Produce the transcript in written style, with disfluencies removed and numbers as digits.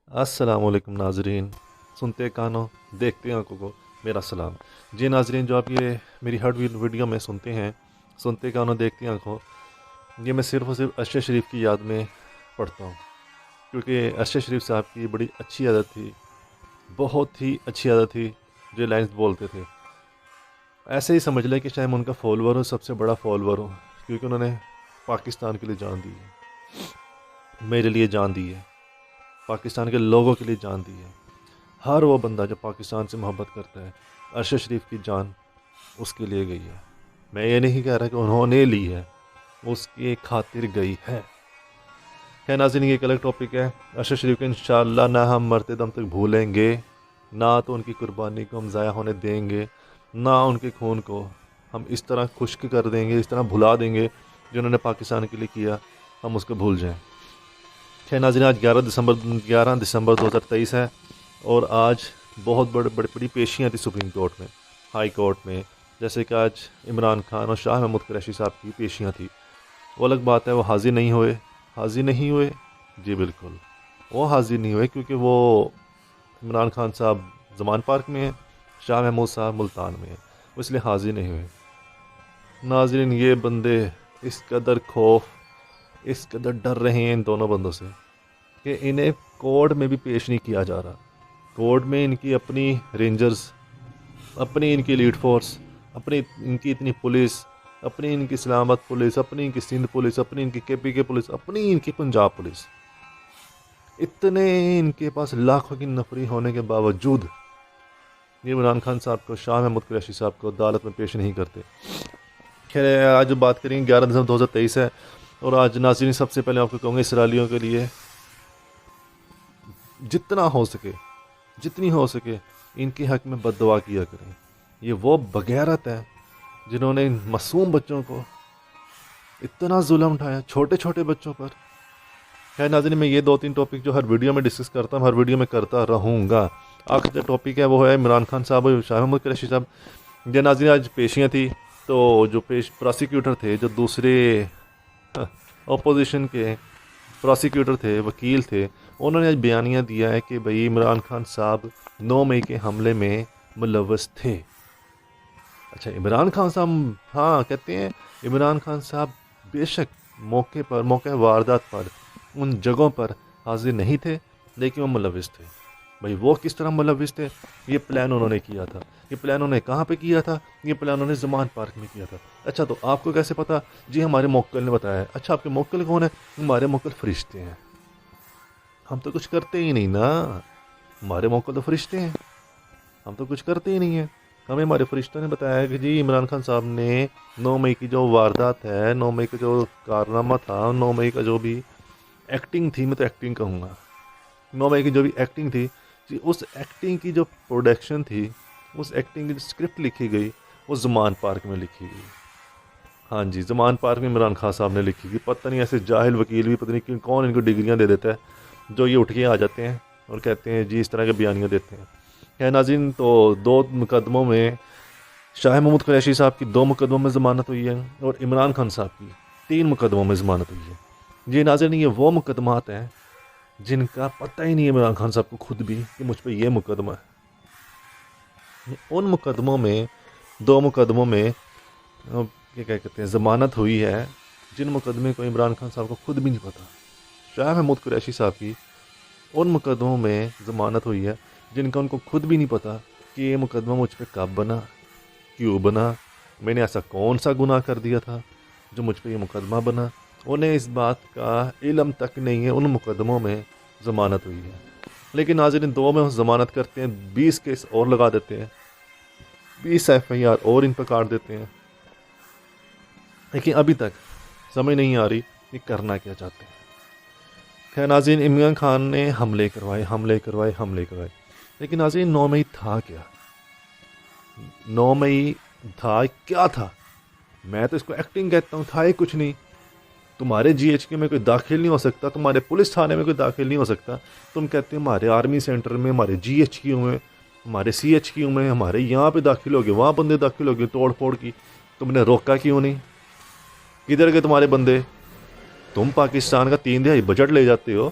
अस्सलाम वालेकुम नाजरीन, सुनते कानों देखते आंखों को मेरा सलाम। जी नाजरीन, जो आप ये मेरी हर वीडियो में सुनते हैं, सुनते कानों देखते आंखों, ये मैं सिर्फ़ और सिर्फ अरशद शरीफ की याद में पढ़ता हूँ, क्योंकि अरशद शरीफ साहब की बड़ी अच्छी आदत थी, बहुत ही अच्छी आदत थी। जो लाइन्स बोलते थे, ऐसे ही समझ लें कि चाहे मैं उनका फॉलोवर हूँ, सबसे बड़ा फॉलोवर हूँ, क्योंकि उन्होंने पाकिस्तान के लिए जान दी है, मेरे लिए जान दी है, पाकिस्तान के लोगों के लिए जान दी है। हर वो बंदा जो पाकिस्तान से मोहब्बत करता है, अरशद शरीफ की जान उसके लिए गई है। मैं ये नहीं कह रहा कि उन्होंने ली है, उसकी खातिर गई है। खैर नाज़रीन, ये एक अलग टॉपिक है। अरशद शरीफ को इंशाअल्लाह ना हम मरते दम तक भूलेंगे, ना तो उनकी कुर्बानी को हम ज़ाया होने देंगे, ना उनके खून को हम इस तरह खुश्क कर देंगे, इस तरह भुला देंगे जो उन्होंने पाकिस्तान के लिए किया, हम उसको भूल जाएँ। खैर नाज़रीन, आज 11 दिसंबर 2023 है, और आज बहुत बड़ी पेशियाँ थी सुप्रीम कोर्ट में, हाई कोर्ट में। जैसे कि आज इमरान खान और शाह महमूद कुरैशी साहब की पेशियाँ थी। वो अलग बात है, वो हाज़िर नहीं हुए। हाज़िर नहीं हुए, जी बिल्कुल, वो हाज़िर नहीं हुए क्योंकि वो इमरान खान साहब ज़मान पार्क में हैं, शाह महमूद साहब मुल्तान में हैं, वो इसलिए हाज़िर नहीं हुए। नाज़रीन, ये बंदे इस कदर इस कदर डर रहे हैं इन दोनों बंदों से कि इन्हें कोर्ट में भी पेश नहीं किया जा रहा। कोर्ट में इनकी अपनी रेंजर्स, अपनी इनकी लीड फोर्स, अपनी इनकी इतनी पुलिस, अपनी इनकी इस्लामाबाद पुलिस, अपनी इनकी सिंध पुलिस, अपनी इनकी KPK पुलिस, अपनी इनकी पंजाब पुलिस, इतने इनके पास लाखों की नफरी होने के बावजूद ये इमरान खान साहब को, शाह महमूद कुरैशी साहब को अदालत में पेश नहीं करते। खैर, आज बात करेंगे 11 दिसंबर 2023 है, और आज नाज़रीन सबसे पहले आपको कहूँगा, इसराइलियों के लिए जितना हो सके, जितनी हो सके, इनके हक़ में बद्दुआ किया करें। ये वो बगैरत है जिन्होंने इन मासूम बच्चों को इतना जुल्म उठाया, छोटे छोटे बच्चों पर। खैर नाज़रीन, मैं ये 2-3 टॉपिक जो हर वीडियो में डिस्कस करता हूँ, हर वीडियो में करता रहूँगा। आखिर जो टॉपिक है वो है इमरान खान साहब और शाह महमूद कुरैशी साहब। ये नाज़रीन, आज पेशियाँ थी, तो जो प्रोसिक्यूटर थे, जो दूसरे अपोजिशन के प्रोसिक्यूटर थे, वकील थे, उन्होंने आज बयानिया दिया है कि भाई इमरान खान साहब 9 मई के हमले में मुलव्वस थे। अच्छा, इमरान खान साहब, हाँ कहते हैं इमरान खान साहब बेशक मौके वारदात पर उन जगहों पर हाजिर नहीं थे, लेकिन वो मुलव्वस थे। भाई वो किस तरह मुलव्वस थे? ये प्लान उन्होंने किया था। ये प्लान उन्होंने कहाँ पे किया था? ये प्लान उन्होंने ज़मान पार्क में किया था। अच्छा, तो आपको कैसे पता? जी हमारे मोक्कल ने बताया है। अच्छा, आपके मोक्कल कौन है? हमारे मोक्कल फरिश्ते हैं। हम तो कुछ करते ही नहीं ना, हमारे मोक्कल तो फरिश्ते हैं, हम तो कुछ करते ही नहीं हैं। हमें हमारे फरिश्तों ने बताया कि जी इमरान खान साहब ने 9 मई की जो वारदात है, 9 मई का जो कारनामा था, 9 मई का जो भी एक्टिंग थी, मैं तो एक्टिंग कहूँगा, 9 मई की जो भी एक्टिंग थी जी, उस एक्टिंग की जो प्रोडक्शन थी, उस एक्टिंग की जो स्क्रिप्ट लिखी गई, वो ज़मान पार्क में लिखी गई। हाँ जी, ज़मान पार्क में इमरान खान साहब ने लिखी गई। पता नहीं ऐसे जाहिल वकील भी पता नहीं कौन इनको डिग्रियाँ दे देता है, जो ये उठ के आ जाते हैं और कहते हैं जी इस तरह के बयानियाँ देते हैं। खैर नाज़रीन, तो 2 मुकदमों में शाह महमूद कुरैशी साहब की 2 मुकदमों में ज़मानत हुई है, और इमरान खान साहब की 3 मुकदमों में ज़मानत हुई है। जी नाज़रीन, ये वो मुकदमात हैं जिनका पता ही नहीं है इमरान खान साहब को खुद भी कि मुझ पर यह मुकदमा है। उन मुकदमों में 2 मुकदमों में क्या कहते हैं ज़मानत हुई है, जिन मुकदमे को इमरान खान साहब को खुद भी नहीं पता। शाह महमूद कुरैशी साहब की उन मुकदमों में ज़मानत हुई है जिनका उनको खुद भी नहीं पता कि ये मुकदमा मुझ पर कब बना, क्यों बना, मैंने ऐसा कौन सा गुनाह कर दिया था जो मुझ पर यह मुकदमा बना। उन्हें इस बात का इल्म तक नहीं है। उन मुकदमों में ज़मानत हुई है, लेकिन नाज़रीन 2 में ज़मानत करते हैं, 20 केस और लगा देते हैं, 20 FIR और इन पर काट देते हैं। लेकिन अभी तक समझ नहीं आ रही कि करना क्या चाहते हैं। खैर नाज़रीन, इमरान खान ने हमले करवाए, लेकिन नाज़रीन 9 मई था क्या? 9 मई था क्या था? मैं तो इसको एक्टिंग कहता हूँ, था ही कुछ नहीं। तुम्हारे GHQ में कोई दाखिल नहीं हो सकता, तुम्हारे पुलिस थाने में कोई दाखिल नहीं हो सकता। तुम कहते हो हमारे आर्मी सेंटर में, हमारे GHQ में, हमारे CHQ में, हमारे यहाँ पे दाखिल हो गए, वहाँ बंदे दाखिल हो गए तोड़ फोड़ की। तुमने रोका क्यों नहीं? किधर गए तुम्हारे बंदे? तुम पाकिस्तान का 3/3 बजट ले जाते हो,